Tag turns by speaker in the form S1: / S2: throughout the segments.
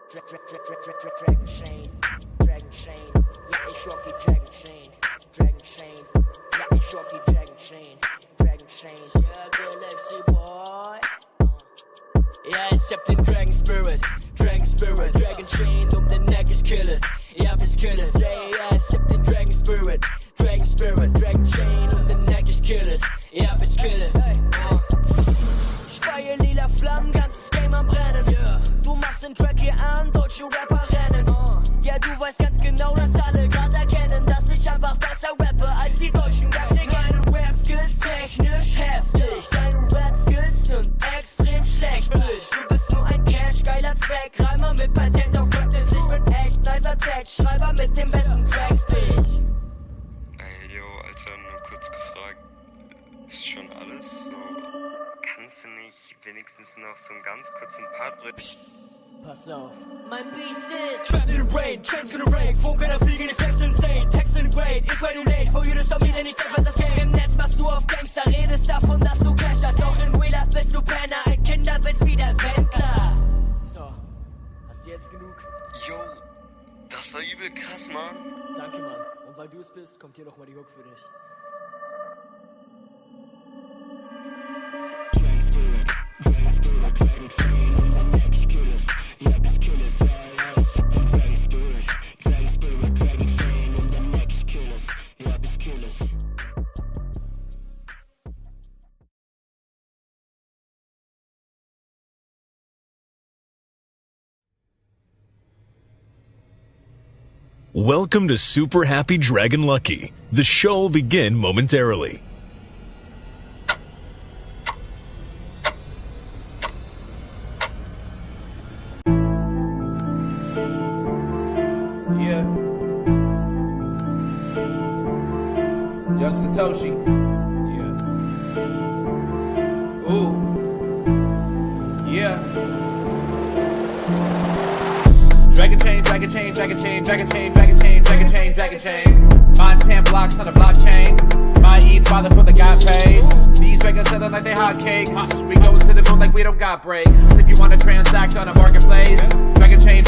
S1: Dragonchain, Dragonchain, ja ich rock die Dragonchain, Dragonchain, ja ich rock die Dragonchain, Dragonchain, yeah Galaxy Boy. Ja, ich hab den Dragon Spirit, Dragonchain den Neck, ich kill es, ja bis kill es, ey, ja, ich hab den Dragon Spirit, Dragonchain den Neck, ich kill es, ja bis kill es, Speie lila Flammen, ganzes Game am Brennen, du machst den Track hier an, deutsche Rapper rennen, ja du weißt ganz genau, dass alle grad erkennen, dass ich einfach besser rappe als die deutschen Rap-Nigger. Meine Rap-Skills technisch heftig, deine Rap-Skills sind extrem schlecht, Bitch. Du bist nur ein Cash-geiler Zweck, Reimer mit Patent auf Practice, ich bin echt nicer Text-Schreiber mit den besten Tracks, dich.
S2: Ey, yo, Alter, nur kurz gefragt, ist schon alles so? Kannst du nicht wenigstens noch so einen ganz kurzen Part drücken?
S1: Pass auf, mein Beast ist trapped in the rain, trains gonna rain, Funkener fliegen, die Facts insane, Text in grade, if I do late, for you to stop me, denn ich zeig, was das Game. Im Netz machst du auf Gangster, redest davon, dass du Cash hast, doch in Real Life bist du Penner, ein Kinderwitz wie der Wendler. So, hast du jetzt genug?
S2: Yo, das war übel krass, Mann.
S1: Danke, Mann, und weil du es bist, kommt hier nochmal die Hook für dich.
S3: Welcome to Super Happy Dragon Lucky. The show will begin momentarily.
S4: Yeah. Young Satoshi. Yeah. Ooh. Yeah. Dragonchain. Mine 10 blocks on a blockchain. My ETH father for the got paid. These records selling like they hotcakes. We go to the moon like we don't got breaks. If you want to transact on a marketplace, Dragonchain.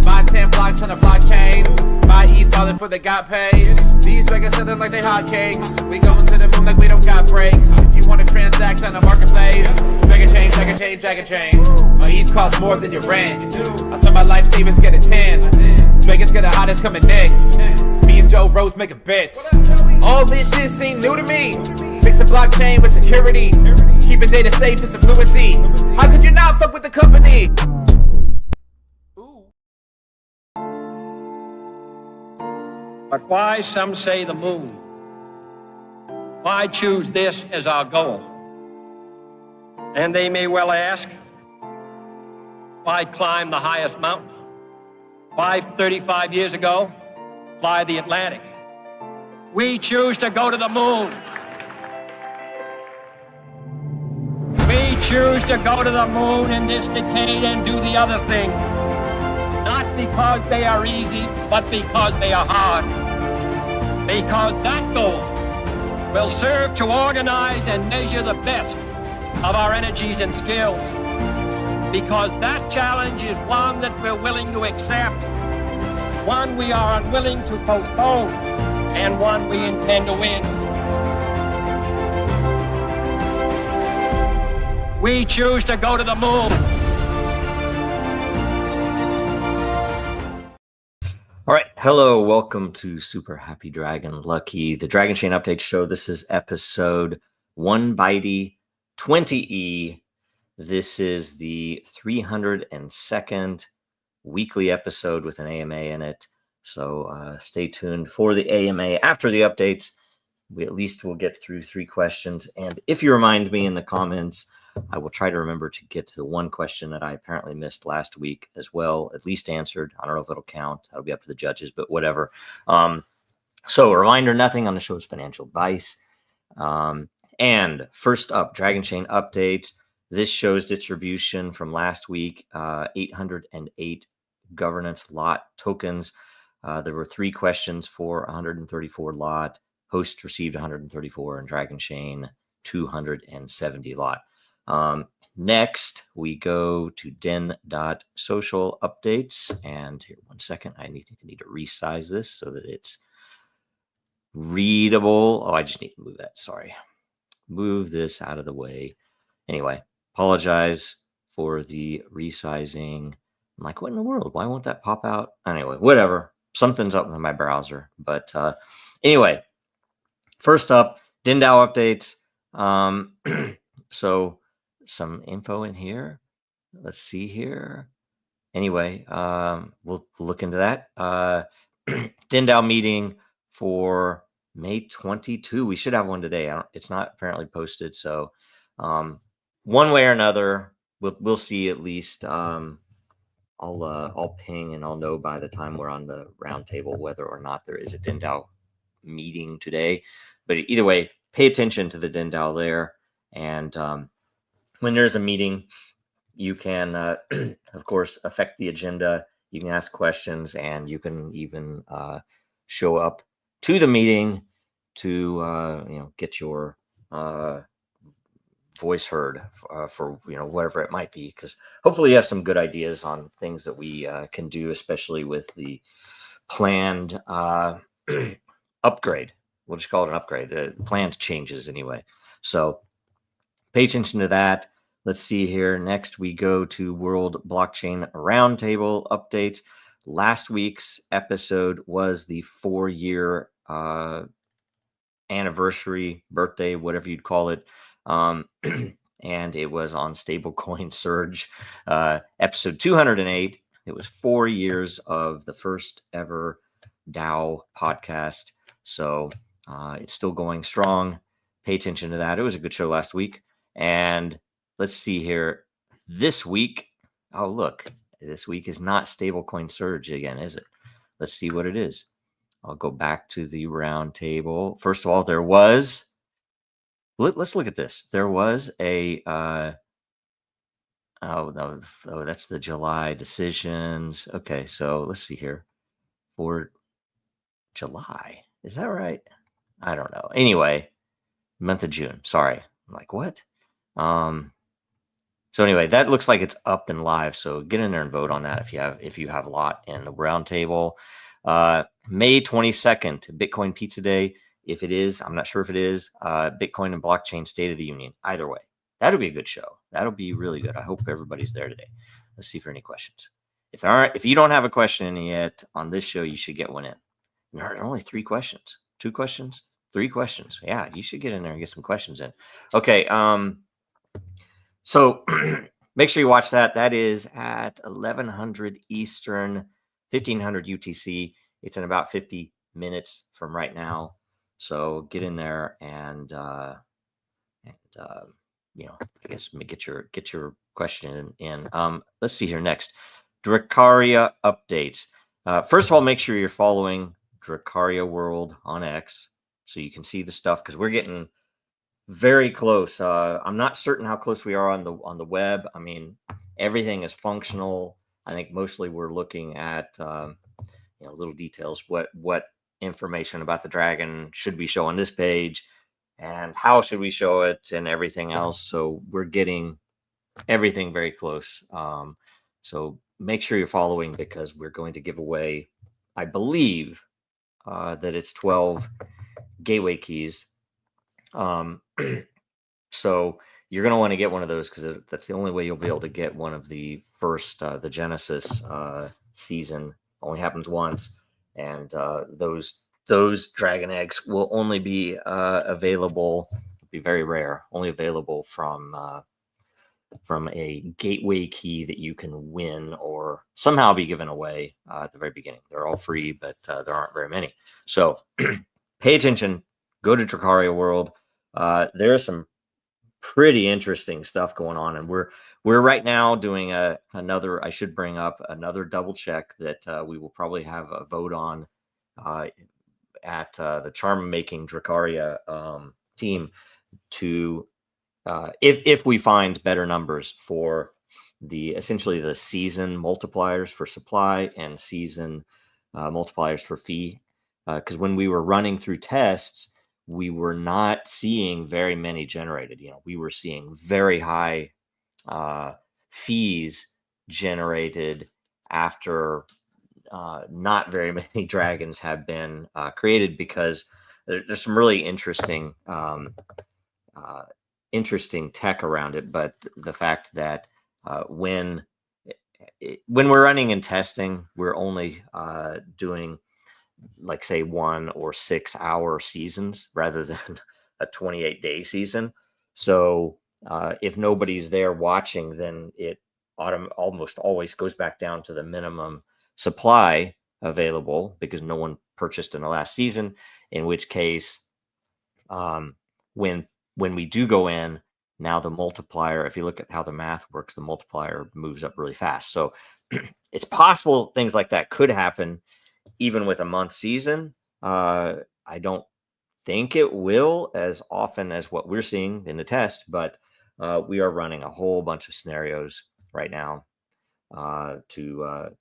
S4: Mine 10 blocks on a blockchain. My ETH father for the got paid. These records selling like they hotcakes. We going to the moon like we don't got breaks. If you want to transact on a marketplace, Dragonchain. My ETH costs more than your rent. I spend my life savings get a 10. Dragons get the hottest coming next. Me and Joe Rose make a bet. All this shit seem new to me. Fix a blockchain with security. Keeping data safe is the fluency. How could you not fuck with the company?
S5: But why, some say, the moon? Why choose this as our goal? And they may well ask, why climb the highest mountain? Why, 35 years ago, fly the Atlantic? We choose to go to the moon. We choose to go to the moon in this decade and do the other thing. Not because they are easy, but because they are hard. Because that goal will serve to organize and measure the best of our energies and skills. Because that challenge is one that we're willing to accept, one we are unwilling to postpone, and one we intend to win. We choose to go to the moon.
S6: All right. Hello. Welcome to Super Happy Dragon Lucky, the Dragonchain Update Show. This is episode 1x12e. This is the 302nd weekly episode with an AMA in it. So stay tuned for the AMA after the updates. We at least will get through 3 questions. And if you remind me in the comments, I will try to remember to get to the one question that I apparently missed last week as well, at least answered. I don't know if it'll count. That'll be up to the judges, but whatever. So a reminder, nothing on the show is financial advice. And first up, Dragonchain updates. This shows distribution from last week, 808 governance lot tokens. There were 3 questions for 134 lot. Host received 134 and Dragonchain 270 lot. Next, we go to Den.Social updates. And here, 1 second. I need to resize this so that it's readable. Oh, I just need to move that. Sorry. Move this out of the way. Anyway, apologize for the resizing. I'm like, what in the world? Why won't that pop out? Anyway, whatever. Something's up in my browser. But anyway, first up, DinDAO updates. So some info in here. Let's see here. Anyway, we'll look into that. DinDAO meeting for May 22. We should have one today. It's not apparently posted. So one way or another, we'll see at least. I'll ping and I'll know by the time we're on the roundtable whether or not there is a DinDAO meeting today. But either way, pay attention to the DinDAO there. And when there's a meeting, you can, of course, affect the agenda. You can ask questions, and you can even show up to the meeting to get your voice heard for whatever it might be, because hopefully you have some good ideas on things that we can do, especially with the planned upgrade. We'll just call it an upgrade. The planned changes anyway. So pay attention to that. Let's see here. Next, we go to World Blockchain Roundtable updates. Last week's episode was the 4-year anniversary, birthday, whatever you'd call it. And it was on Stablecoin Surge, episode 208. It was 4 years of the first ever DAO podcast. So it's still going strong. Pay attention to that. It was a good show last week. And let's see here. This week, oh, look, this week is not Stablecoin Surge again, is it? Let's see what it is. I'll go back to the round table. First of all, there was, let's look at this. There was a, that's the July decisions. Okay, so let's see here. For July, is that right? I don't know. Anyway, month of June. Sorry. I'm like, what? So anyway, that looks like it's up and live. So get in there and vote on that if you have a lot in the roundtable. May 22nd, Bitcoin Pizza Day. If it is, I'm not sure if it is, Bitcoin and Blockchain State of the Union. Either way, that'll be a good show. That'll be really good. I hope everybody's there today. Let's see for any questions. If you don't have a question yet on this show, you should get one in. There are only 3 questions. 2 questions, 3 questions. Yeah, you should get in there and get some questions in. Okay. So make sure you watch that. That is at 1100 Eastern, 1500 UTC. It's in about 50 minutes from right now. So get in there and I guess get your question in. Let's see here next. Dracaria updates. First of all, make sure you're following Dracaria World on X so you can see the stuff, because we're getting very close. I'm not certain how close we are on the web. I mean, everything is functional. I think mostly we're looking at little details. What information about the Dragon should we show on this page, and how should we show it, and everything else. So we're getting everything very close. So make sure you're following, because we're going to give away, I believe, that it's 12 gateway keys. So you're going to want to get one of those, because that's the only way you'll be able to get one of the first, the Genesis season. Only happens once, and those dragon eggs will only be available, be very rare, only available from a gateway key that you can win or somehow be given away at the very beginning. They're all free, but there aren't very many. So pay attention. Go to Dracaria World. There's some pretty interesting stuff going on, and we're right now doing another. I should bring up another double check that we will probably have a vote on at the Charm Making Dracaria team to if we find better numbers for essentially the season multipliers for supply and season multipliers for fee, because when we were running through tests, we were not seeing very many generated. We were seeing very high fees generated after not very many dragons have been created, because there's some really interesting tech around it. But the fact that when we're running and testing, we're only doing, like, say, 1 or 6 hour seasons rather than a 28-day season. So if nobody's there watching, then it almost always goes back down to the minimum supply available, because no one purchased in the last season, in which case when we do go in, now the multiplier, if you look at how the math works, the multiplier moves up really fast. So it's possible things like that could happen even with a month season. I don't think it will as often as what we're seeing in the test, but we are running a whole bunch of scenarios right now to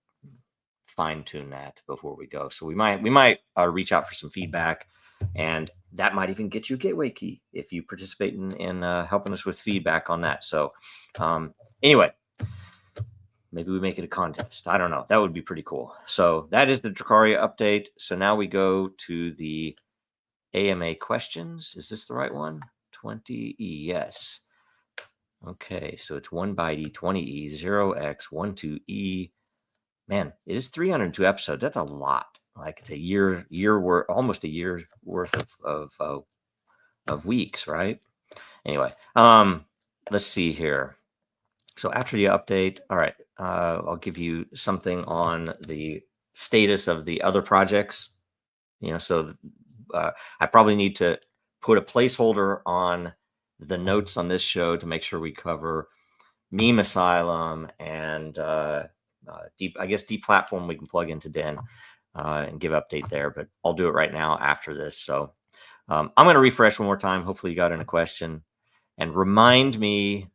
S6: fine tune that before we go. So we might reach out for some feedback, and that might even get you a gateway key if you participate in helping us with feedback on that. So anyway, maybe we make it a contest. I don't know. That would be pretty cool. So that is the Dracaria update. So now we go to the AMA questions. Is this the right one? 20E, yes. Okay, so it's 1x 20E, 0x12e. Man, it is 302 episodes. That's a lot. Like, it's a year worth, almost a year worth of weeks, right? Anyway, let's see here. So after the update, all right, I'll give you something on the status of the other projects. So I probably need to put a placeholder on the notes on this show to make sure we cover Meme Asylum and Deep Platform. We can plug into Den and give update there, but I'll do it right now after this. So I'm going to refresh one more time. Hopefully you got in a question, and remind me.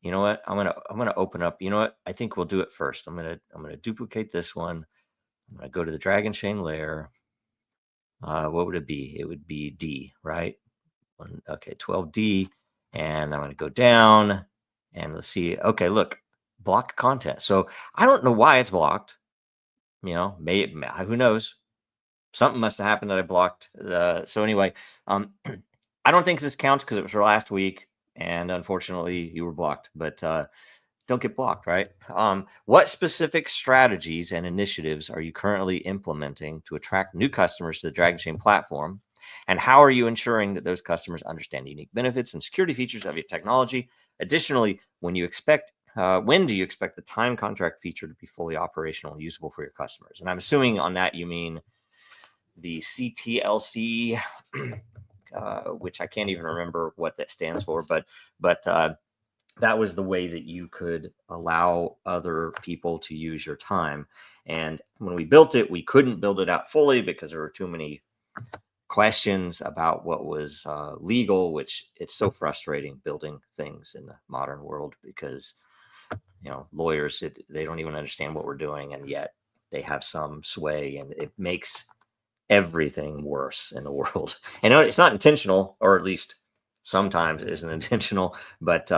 S6: You know what? I'm gonna open up. You know what? I think we'll do it first. I'm gonna duplicate this one. I'm gonna go to the Dragonchain layer. What would it be? It would be D, right? Okay, 12D, and I'm gonna go down, and let's see. Okay, look, block content. So I don't know why it's blocked. Who knows? Something must have happened that I blocked. So anyway, I don't think this counts because it was for last week. And unfortunately, you were blocked, but don't get blocked, right? What specific strategies and initiatives are you currently implementing to attract new customers to the Dragonchain platform? And how are you ensuring that those customers understand the unique benefits and security features of your technology? Additionally, when do you expect the time contract feature to be fully operational and usable for your customers? And I'm assuming on that you mean the CTLC, which I can't even remember what that stands for, but that was the way that you could allow other people to use your time. And when we built it, we couldn't build it out fully because there were too many questions about what was legal, which it's so frustrating building things in the modern world because, lawyers, they don't even understand what we're doing, and yet they have some sway, and it makes everything worse in the world. And it's not intentional, or at least sometimes it isn't intentional, but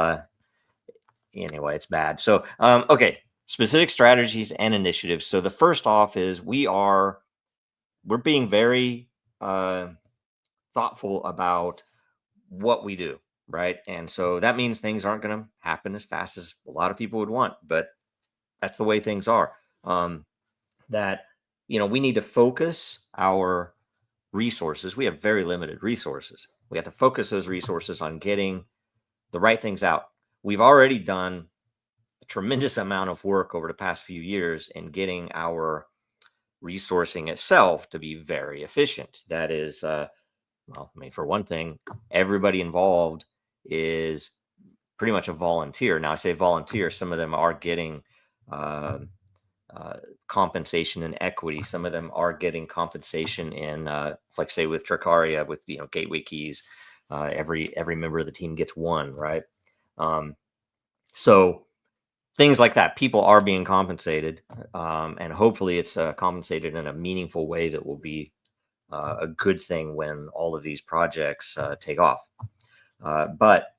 S6: anyway, it's bad. So, okay, specific strategies and initiatives. So the first off is we're being very thoughtful about what we do, right? And so that means things aren't going to happen as fast as a lot of people would want, but that's the way things are. We need to focus our resources. We have very limited resources. We have to focus those resources on getting the right things out. We've already done a tremendous amount of work over the past few years in getting our resourcing itself to be very efficient. That is, for one thing, everybody involved is pretty much a volunteer. Now, I say volunteer, some of them are getting compensation and equity. Some of them are getting compensation in, like say with Dracaria, with gateway keys. Every member of the team gets one, right? So things like that. People are being compensated, and hopefully it's compensated in a meaningful way that will be a good thing when all of these projects take off. But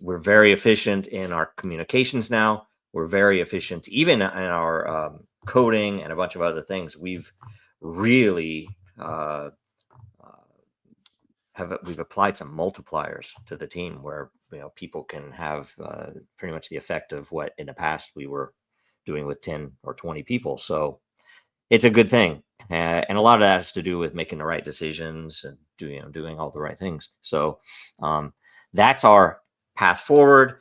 S6: we're very efficient in our communications now. We're very efficient even in our coding and a bunch of other things. We've really we've applied some multipliers to the team where people can have pretty much the effect of what in the past we were doing with 10 or 20 people. So it's a good thing, and a lot of that has to do with making the right decisions and doing all the right things. So that's our path forward.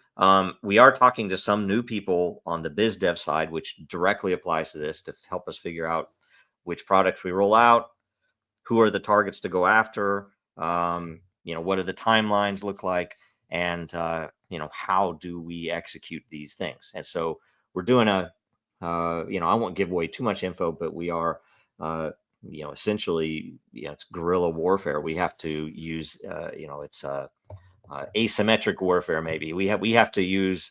S6: We are talking to some new people on the biz dev side, which directly applies to this, to help us figure out which products we roll out, who are the targets to go after, what do the timelines look like, and how do we execute these things. And so we're doing I won't give away too much info, but we are essentially it's guerrilla warfare. We have to use it's asymmetric warfare. Maybe we have to use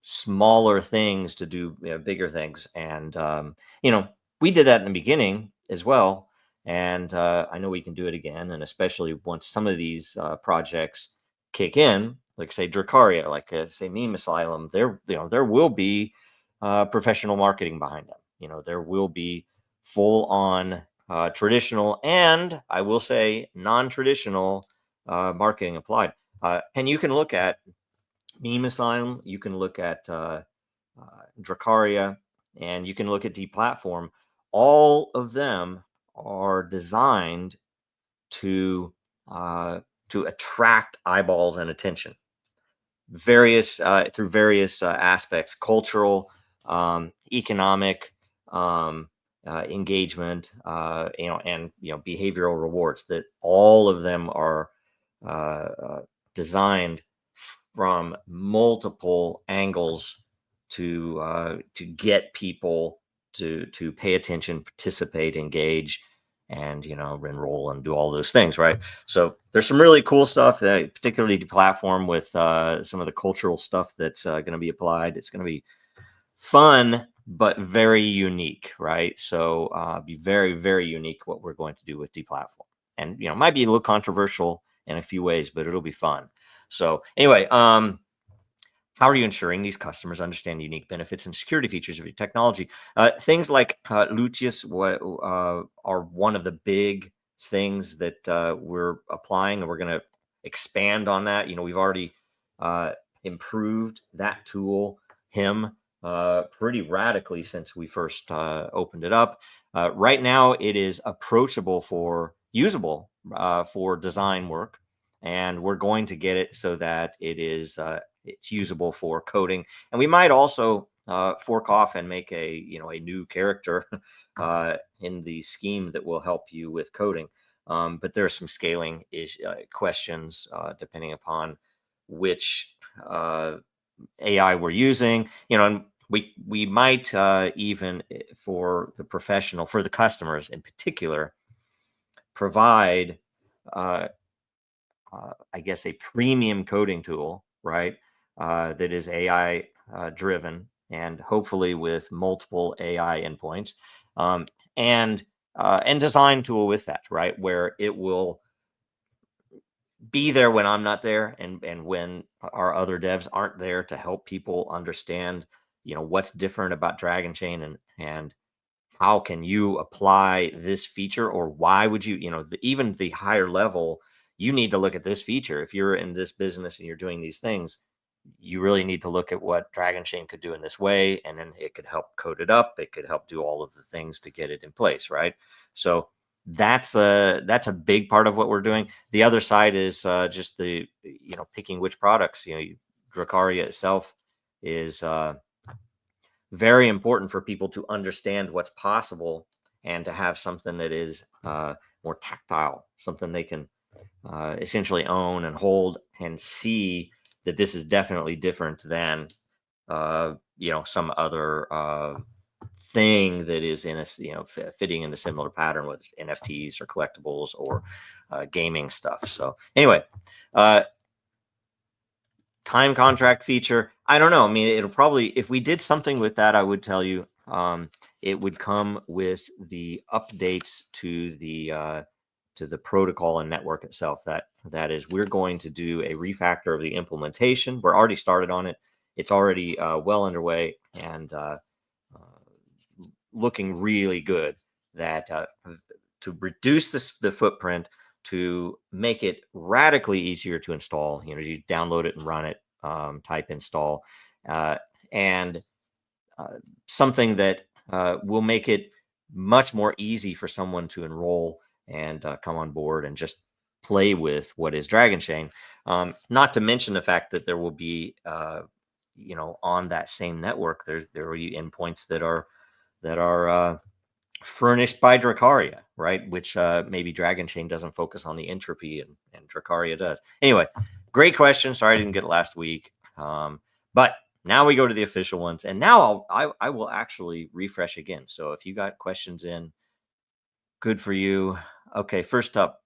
S6: smaller things to do bigger things. And we did that in the beginning as well, and I know we can do it again. And especially once some of these projects kick in, like say Dracaria, like say Meme Asylum, there will be professional marketing behind them. There will be full on traditional, and I will say non-traditional marketing applied. And you can look at Meme Asylum, you can look at Dracaria, and you can look at Deplatform. All of them are designed to attract eyeballs and attention, through various aspects: cultural, economic, engagement, and behavioral rewards. That all of them are designed from multiple angles to get people to pay attention, participate, engage, and enroll and do all those things, right? So there's some really cool stuff, that particularly Deplatform, with some of the cultural stuff that's going to be applied. It's going to be fun, but very unique, right? So be very, very unique what we're going to do with Deplatform. And might be a little controversial in a few ways, but it'll be fun. So anyway, how are you ensuring these customers understand the unique benefits and security features of your technology? Things like Lucius are one of the big things that we're applying, and we're going to expand on that. We've already improved that tool, pretty radically since we first opened it up. Right now, it is approachable usable for design work, and we're going to get it so that it's usable for coding. And we might also fork off and make a new character in the scheme that will help you with coding. But there are some scaling questions depending upon which AI we're using. And we might even, for the customers in particular, provide I guess a premium coding tool, right? That is AI driven, and hopefully with multiple AI endpoints, and design tool with that, right? Where it will be there when I'm not there, and when our other devs aren't there, to help people understand, what's different about Dragonchain, and how can you apply this feature, or why would you, even the higher level, you need to look at this feature. If you're in this business and you're doing these things, you really need to look at what Dragonchain could do in this way, and then it could help code it up. It could help do all of the things to get it in place, right? So that's a big part of what we're doing. The other side is just the picking which products. Dracaria itself is very important for people to understand what's possible, and to have something that is more tactile, something they can essentially own and hold, and see that this is definitely different than some other thing that is in fitting in a similar pattern with NFTs or collectibles or gaming stuff. So anyway, time contract feature, I don't know. I mean, it'll probably, if we did something with that, I would tell you it would come with the updates to the protocol and network itself. That is, we're going to do a refactor of the implementation. We're already started on it. It's already well underway and looking really good. That to reduce the footprint, to make it radically easier to install. You download it and run it, type install, and something that will make it much more easy for someone to enroll and come on board and just play with what is Dragonchain. Not to mention the fact that there will be, on that same network, there will be endpoints that are furnished by Dracaria, right? Which maybe Dragonchain doesn't focus on the entropy and Dracaria does. Anyway, great question. Sorry I didn't get it last week. But now we go to the official ones, and now I will actually refresh again. So if you got questions in, good for you. Okay, first up.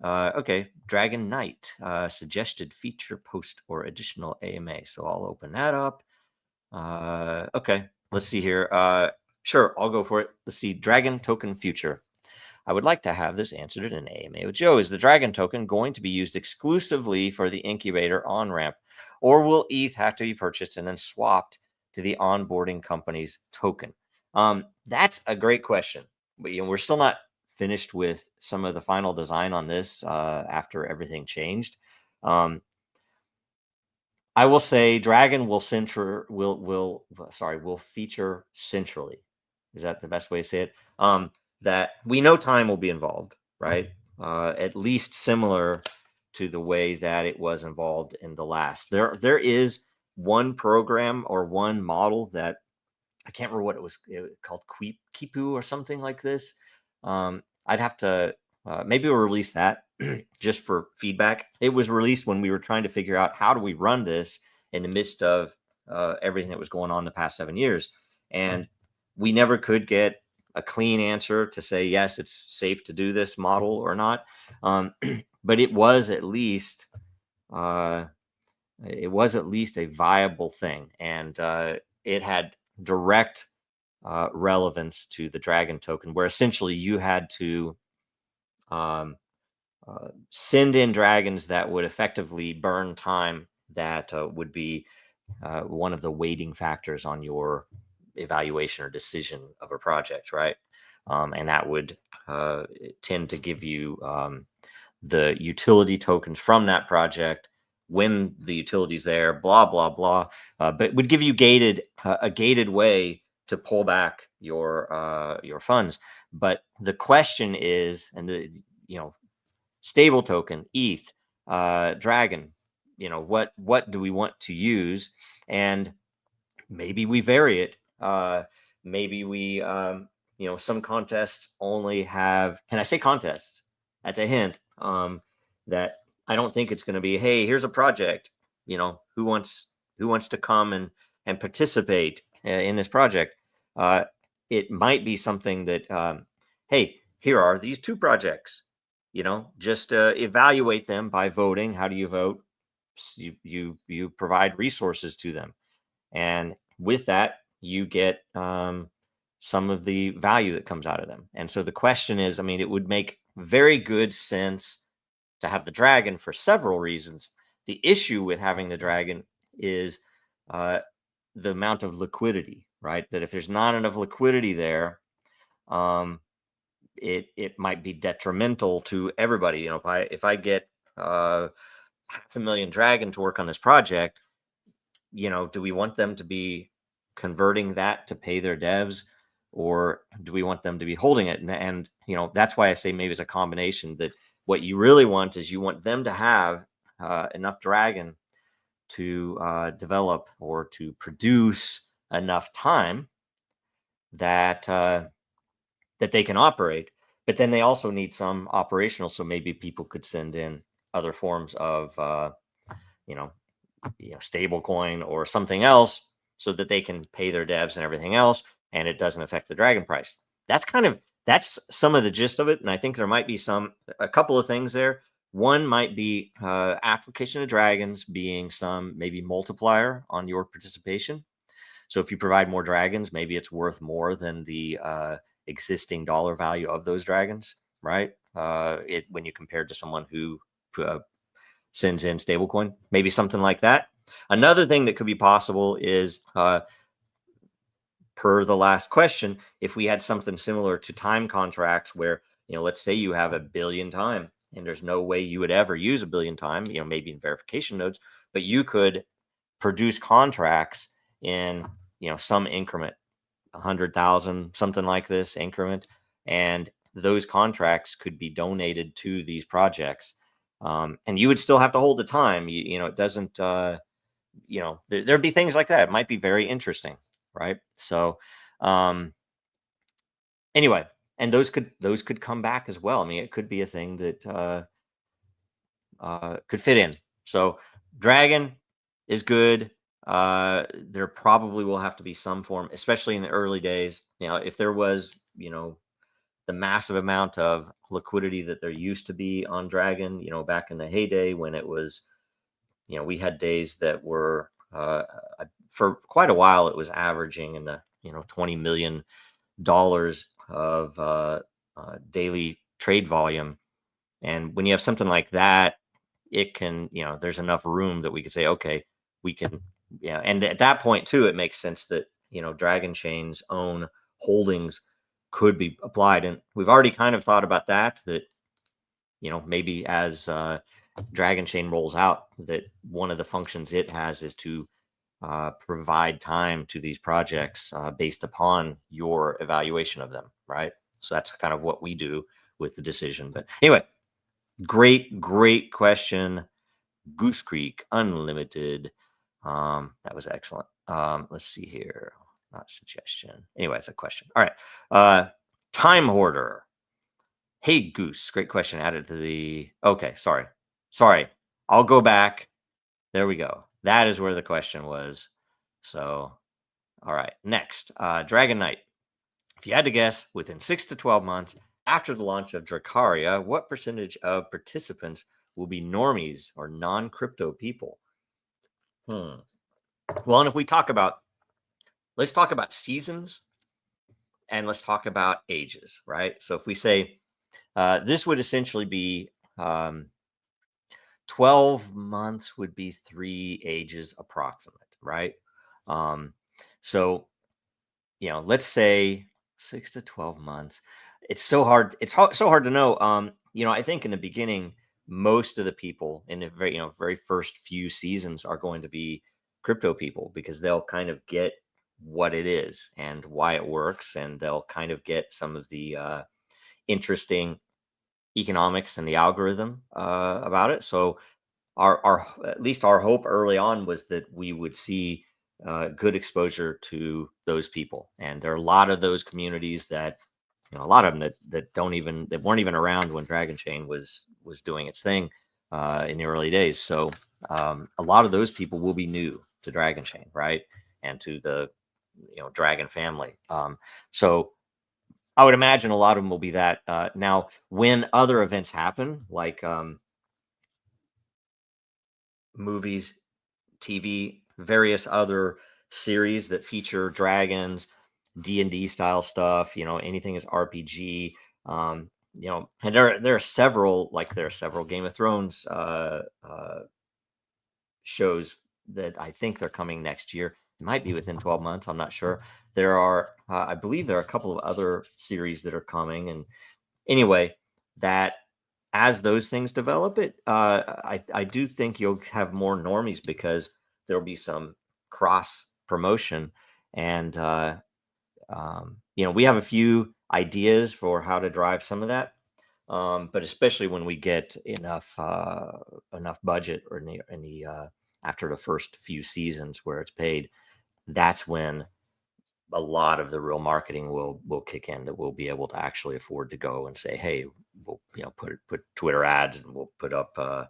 S6: Okay, Dragon Knight, suggested feature post or additional AMA. So I'll open that up. Okay, let's see here. Sure, I'll go for it. Let's see, Dragon Token Future. I would like to have this answered in an AMA with Joe. Is the Dragon Token going to be used exclusively for the incubator on-ramp, or will ETH have to be purchased and then swapped to the onboarding company's token? That's a great question. But we're still not finished with some of the final design on this after everything changed. I will say Dragon will feature centrally. Is that the best way to say it? That we know time will be involved, right? At least similar to the way that it was involved in the last. There is one program or one model that I can't remember what it was called, Kipu or something like this. I'd have to maybe we'll release that just for feedback. It was released when we were trying to figure out how do we run this in the midst of everything that was going on the past 7 years, and we never could get a clean answer to say yes, it's safe to do this model or not. But it was at least a viable thing, and it had direct relevance to the Dragon token, where essentially you had to send in dragons that would effectively burn time that would be one of the weighting factors on your evaluation or decision of a project, right? And that would tend to give you the utility tokens from that project when the utility's there, blah, blah, blah. But would give you a gated way to pull back your funds. But the question is, and stable token, ETH, Dragon, what do we want to use? And maybe we vary it. Maybe we, some contests only have, and I say contests, that's a hint, that I don't think it's going to be, hey, here's a project, who wants to come and participate in this project. It might be something that, hey, here are these 2 projects, just evaluate them by voting. How do you vote? You provide resources to them, and with that you get some of the value that comes out of them. And so the question is, it would make very good sense to have the Dragon for several reasons. The issue with having the Dragon is the amount of liquidity, right? That if there's not enough liquidity there, it might be detrimental to everybody. If I get 500,000 Dragon to work on this project, do we want them to be converting that to pay their devs, or do we want them to be holding it? And that's why I say maybe it's a combination. That what you really want is you want them to have enough Dragon to develop or to produce enough time that they can operate. But then they also need some operational, so maybe people could send in other forms of stable coin or something else, so that they can pay their devs and everything else, and it doesn't affect the Dragon price. That's some of the gist of it. And I think there might be a couple of things there. One might be application of dragons being some maybe multiplier on your participation. So if you provide more dragons, maybe it's worth more than the existing dollar value of those dragons, right? When you compare it to someone who sends in stablecoin, maybe something like that. Another thing that could be possible is, per the last question, if we had something similar to time contracts where, let's say you have 1 billion time and there's no way you would ever use 1 billion time, maybe in verification nodes, but you could produce contracts in, some increment, 100,000, something like this increment. And those contracts could be donated to these projects. And you would still have to hold the time. It doesn't, there'd be things like that. It might be very interesting. Right. So, anyway, and those could come back as well. I mean, it could be a thing that could fit in. So Dragon is good. There probably will have to be some form, especially in the early days. If there was, the massive amount of liquidity that there used to be on Dragon, back in the heyday when it was, we had days that were, for quite a while, it was averaging in the, $20 million of daily trade volume. And when you have something like that, it can, there's enough room that we could say, okay, we can, and at that point too, it makes sense that, Dragonchain's own holdings could be applied. And we've already kind of thought about that, maybe as Dragonchain rolls out, that one of the functions it has is to provide time to these projects based upon your evaluation of them, right? So that's kind of what we do with the decision. But anyway, great question. Goose Creek Unlimited. That was excellent. Let's see here. Not a suggestion. Anyway, it's a question. All right. Time Hoarder. Hey, Goose. Great question added to the... Okay, sorry. I'll go back. There we go. That is where the question was. So, all right. Next, Dragon Knight. If you had to guess, within 6 to 12 months after the launch of Dracaria, what percentage of participants will be normies or non-crypto people? Well, and if we let's talk about seasons and let's talk about ages, right? So if we say this would essentially be 12 months would be 3 ages approximate, right? So, let's say 6 to 12 months. It's so hard. It's so hard to know. I think in the beginning, most of the people in the very first few seasons are going to be crypto people, because they'll kind of get what it is and why it works, and they'll kind of get some of the interesting economics and the algorithm about it. So our at least our hope early on was that we would see good exposure to those people. And there are a lot of those communities that, a lot of them that weren't even around when Dragonchain was doing its thing in the early days. So a lot of those people will be new to Dragonchain, right? And to the Dragon family. So I would imagine a lot of them will be that. Now, when other events happen, like movies, TV, various other series that feature dragons, D&D style stuff, anything is RPG, and there are several Game of Thrones shows that I think they're coming next year. It might be within 12 months. I'm not sure. There are, I believe there are a couple of other series that are coming. And anyway, that as those things develop, I do think you'll have more normies, because there'll be some cross promotion. And, we have a few ideas for how to drive some of that. But especially when we get enough budget, or in the after the first few seasons where it's paid, that's when a lot of the real marketing will kick in, that we'll be able to actually afford to go and say, hey, we'll put Twitter ads, and we'll put up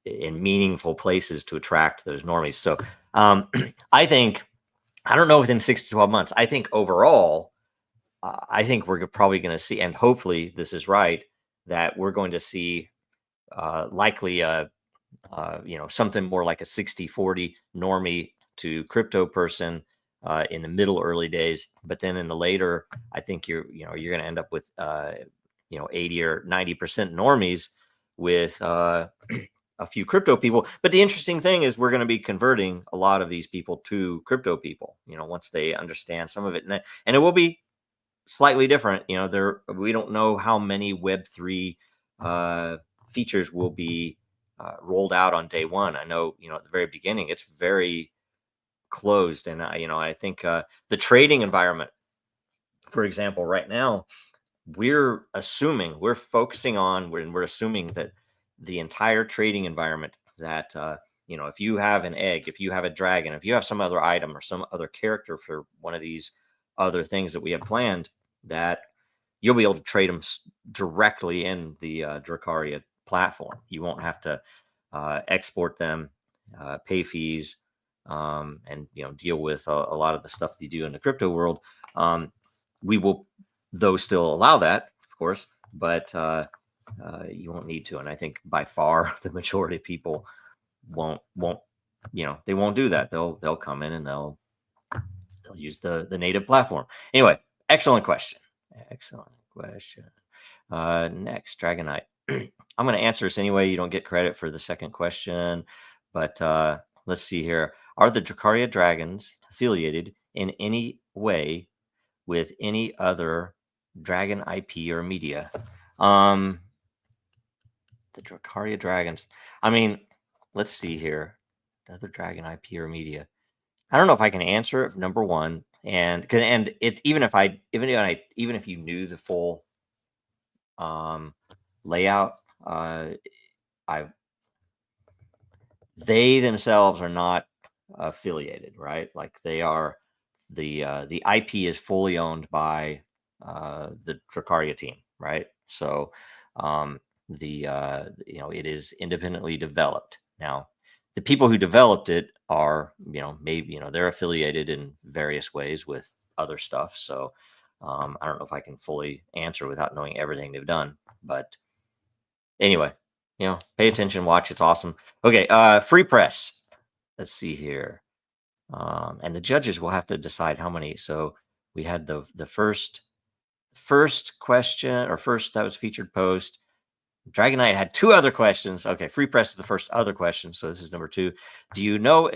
S6: in meaningful places to attract those normies. So I don't know, within 6 to 12 months, I think overall, I think we're probably going to see, and hopefully this is right, that we're going to see likely something more like a 60-40 normie to crypto person, in the middle early days, but then in the later, I think you're going to end up with 80 or 90% normies with a few crypto people. But the interesting thing is we're going to be converting a lot of these people to crypto people, once they understand some of it, and it will be slightly different. We don't know how many Web3 features will be rolled out on day one. I know, at the very beginning, it's very closed. And, I think the trading environment, for example, right now, we're focusing on, we're assuming that the entire trading environment that, if you have an egg, if you have a dragon, if you have some other item or some other character for one of these other things that we have planned, that you'll be able to trade them directly in the Dracaria platform. You won't have to export them, pay fees, and deal with a lot of the stuff that you do in the crypto world. We will, though, still allow that, of course, but you won't need to. And I think by far the majority of people won't they won't do that. They'll come in and they'll use the native platform. Anyway, excellent question. Next, Dragonite. I'm going to answer this anyway. You don't get credit for the second question, but let's see here. Are the Dracaria Dragons affiliated in any way with any other Dragon IP or media? The Dracaria Dragons. I mean, let's see here. Other Dragon IP or media. I don't know if I can answer it. Number one, and it's even if you knew the full layout, they themselves are not affiliated, right? Like they are the IP is fully owned by the Dracaria team, right? So it is independently developed. Now, the people who developed it are, maybe, they're affiliated in various ways with other stuff. So I don't know if I can fully answer without knowing everything they've done. But anyway, pay attention, watch. It's awesome. Okay, free press. Let's see here. And the judges will have to decide how many. So we had the first question, or first that was featured post. Dragonite had two other questions. Okay, free press is the first other question. So this is number 2. Do you know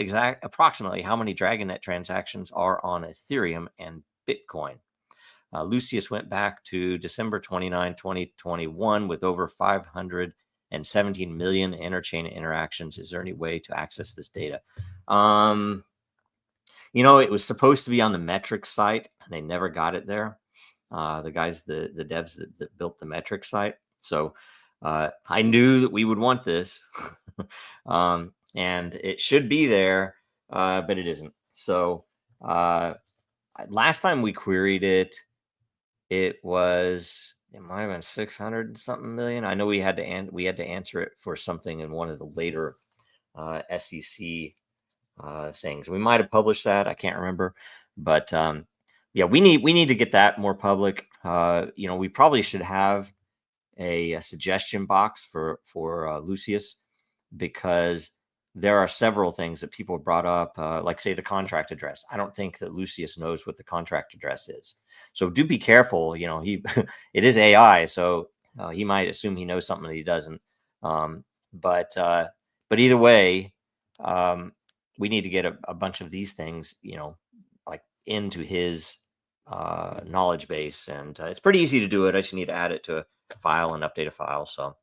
S6: approximately how many Dragonite transactions are on Ethereum and Bitcoin? Lucius went back to December 29, 2021 with over 517 million interchain interactions. Is there any way to access this data? It was supposed to be on the metric site, and they never got it there. The guys, the devs that built the metric site. So I knew that we would want this, and it should be there, but it isn't. So last time we queried it, it might have been 600 something million. I know we had to answer it for something in one of the later SEC things. We might have published that. I can't remember, but yeah, we need to get that more public. We probably should have a suggestion box for Lucius, because there are several things that people brought up, like say the contract address. I don't think that Lucius knows what the contract address is. So do be careful. It is AI, so he might assume he knows something that he doesn't. But either way, we need to get a bunch of these things, like into his knowledge base, and it's pretty easy to do it. I just need to add it to a file and update a file. So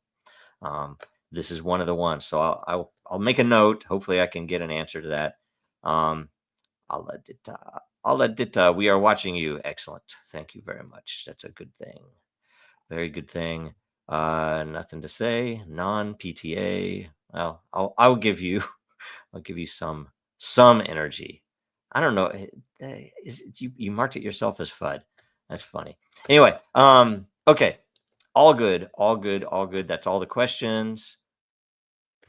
S6: this is one of the ones. So I'll make a note. Hopefully I can get an answer to that. I'll let it. We are watching you. Excellent. Thank you very much. That's a good thing. Very good thing. Nothing to say. Non-PTA. Well, I'll give you some energy. I don't know. You marked it yourself as FUD. That's funny. Anyway, okay. All good. That's all the questions.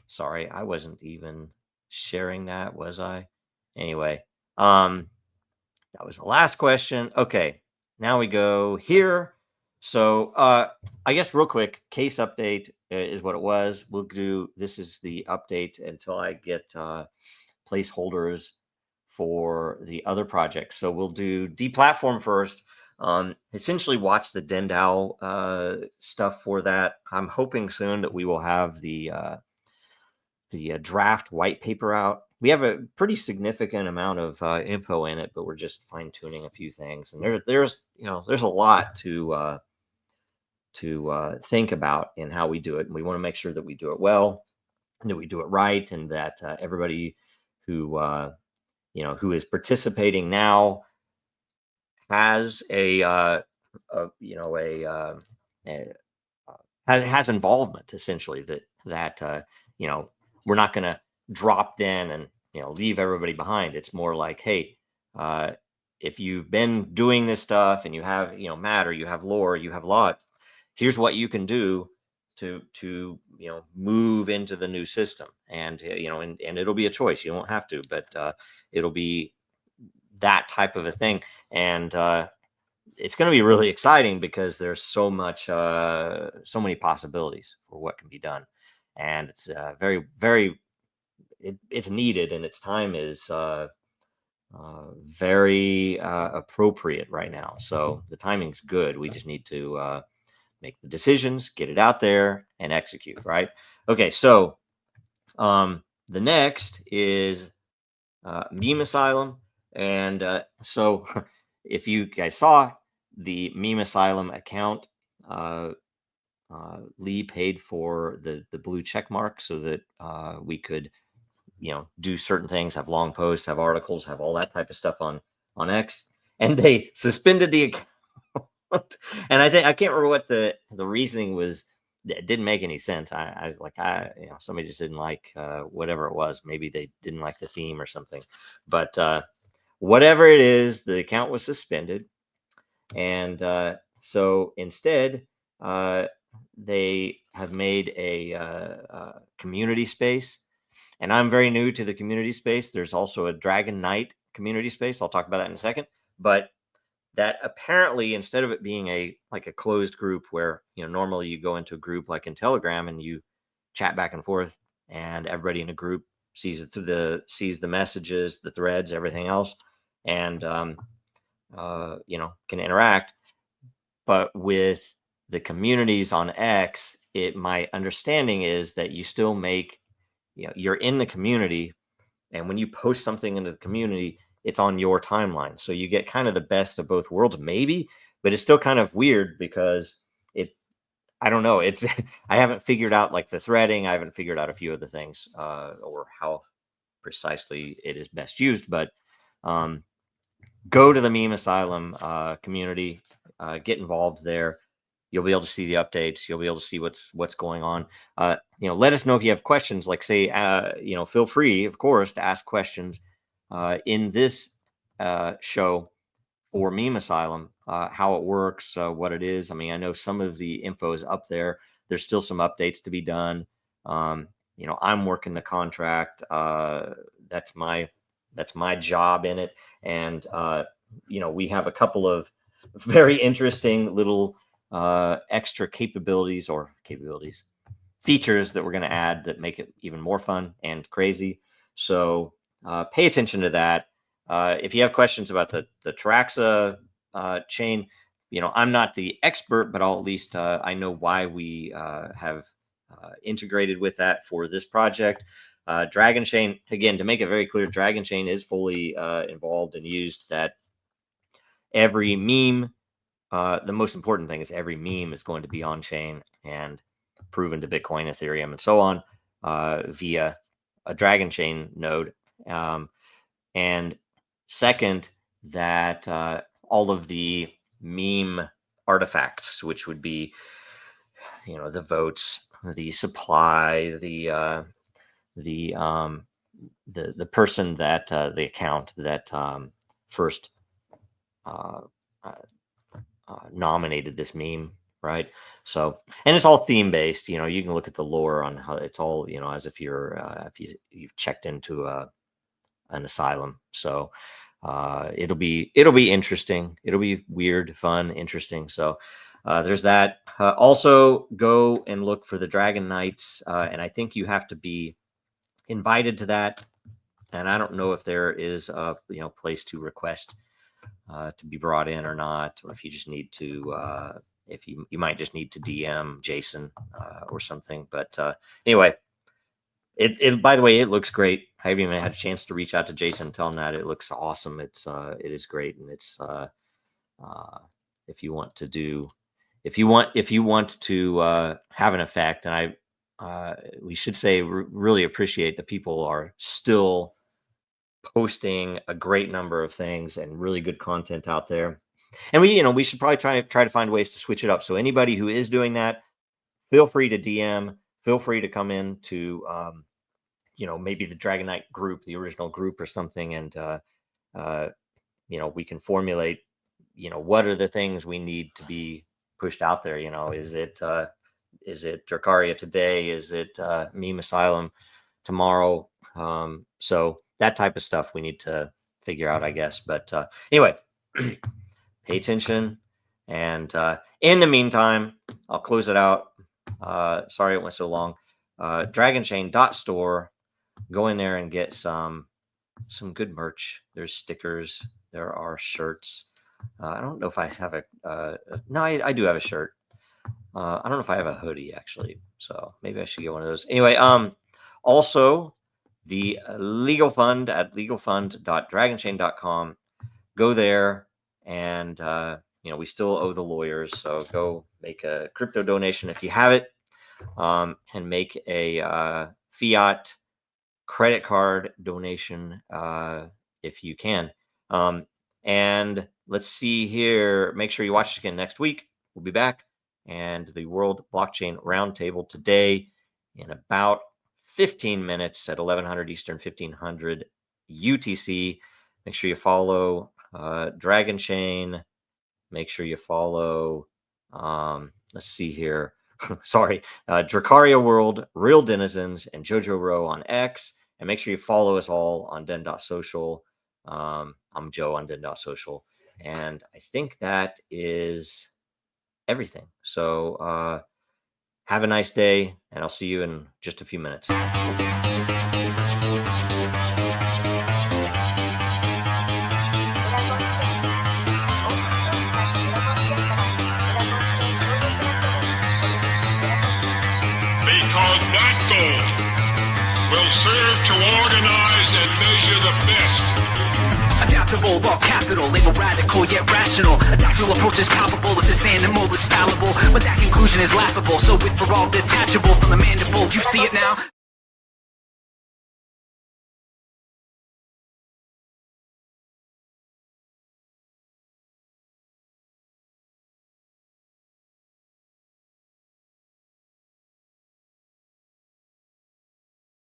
S6: Sorry, I wasn't even sharing that, was I? Anyway, that was the last question. Okay, now we go here. So I guess real quick, case update is what it was. This is the update until I get placeholders for the other projects. So we'll do deplatform first. Essentially watch the Den.DAO stuff for that. I'm hoping soon that we will have the draft white paper out. We have a pretty significant amount of info in it, but we're just fine tuning a few things. And there's a lot to think about in how we do it. And we want to make sure that we do it well, and that we do it right, and that everybody who is participating now has has involvement, essentially, that we're not going to drop in and leave everybody behind. It's more like, hey, if you've been doing this stuff and you have matter, you have lore, you have lot, here's what you can do to move into the new system. And and it'll be a choice. You won't have to, but it'll be that type of a thing. And it's going to be really exciting because there's so many possibilities for what can be done. And it's very, very, it's needed, and its time is very appropriate right now. So the timing's good. We just need to make the decisions, get it out there, and execute, right? Okay, so the next is Meme Asylum. And so if you guys saw the Meme Asylum account, Lee paid for the blue check mark so that we could do certain things, have long posts, have articles, have all that type of stuff on X, and they suspended the account. And I can't remember what the reasoning was. It didn't make any sense. I was like, somebody just didn't like whatever it was. Maybe they didn't like the theme or something, but whatever it is, the account was suspended. And so instead, they have made a community space. And I'm very new to the community space. There's also a Dragon Knight community space. I'll talk about that in a second. But that apparently, instead of it being a closed group where normally you go into a group like in Telegram and you chat back and forth, and everybody in a group sees the messages, the threads, everything else, and can interact. But with the communities on X, my understanding is that you still make you're in the community, and when you post something into the community, it's on your timeline. So you get kind of the best of both worlds, maybe, but it's still kind of weird because I don't know. I haven't figured out the threading. I haven't figured out a few other things or how precisely it is best used, but go to the Meme Asylum community, get involved there. You'll be able to see the updates. You'll be able to see what's going on. Let us know if you have questions. Feel free, of course, to ask questions in this show for Meme Asylum, how it works, what it is. I mean, I know some of the info is up there. There's still some updates to be done. I'm working the contract. That's my job in it. And we have a couple of very interesting little extra features that we're going to add that make it even more fun and crazy. So pay attention to that. If you have questions about the Taraxa chain, I'm not the expert, but I'll at least I know why we have integrated with that for this project. Dragonchain, again, to make it very clear, Dragonchain is fully involved and used. That every meme, the most important thing is every meme is going to be on chain and proven to Bitcoin, Ethereum, and so on via a Dragonchain node. And second, that all of the meme artifacts, which would be, the votes, the supply, the person that the account that first nominated this meme, right? So, and it's all theme based. You can look at the lore on how it's all, as if you've checked into an asylum. So it'll be interesting. It'll be weird, fun, interesting. So there's that. Also, go and look for the Dragon Knights, and I think you have to be invited to that. And I don't know if there is a place to request to be brought in or not, or if you just need to if you might just need to DM Jason or something. But anyway, it by the way, it looks great. I haven't even had a chance to reach out to Jason and tell him that it looks awesome. It is great, and it's if you want to have an effect, and we should say really appreciate that people are still posting a great number of things and really good content out there. And we should probably try to find ways to switch it up. So anybody who is doing that, feel free to DM, feel free to come in to maybe the Dragon Knight group, the original group or something, and we can formulate what are the things we need to be pushed out there. Is it Dracaria today? Is it Meme Asylum tomorrow? So that type of stuff we need to figure out, I guess. But anyway, pay attention. And in the meantime, I'll close it out. Sorry it went so long. Dragonchain.Store. Go in there and get some good merch. There's stickers. There are shirts. I don't know if I have no, I do have a shirt. I don't know if I have a hoodie, actually. So maybe I should get one of those. Anyway, also the legal fund at legalfund.dragonchain.com. Go there, and we still owe the lawyers, so go make a crypto donation if you have it, and make a fiat credit card donation if you can. And let's see here. Make sure you watch it again next week. We'll be back, and the World Blockchain Roundtable today in about 15 minutes at 1100 Eastern, 1500 UTC. Make sure you follow Dragonchain. Make sure you follow, let's see here. Sorry, Dracaria World, Real Denizens, and Jojo Row on X. And make sure you follow us all on Den.Social. I'm Joe on Den.Social. And I think that is everything. So have a nice day, and I'll see you in just a few minutes.
S7: Because that goal will serve to organize and measure the best.
S8: Adaptable, all capital, label radical yet rational. A tactical approach is palpable if this animal is fallible, but that conclusion is laughable. So with for all detachable from the mandible, you see it now.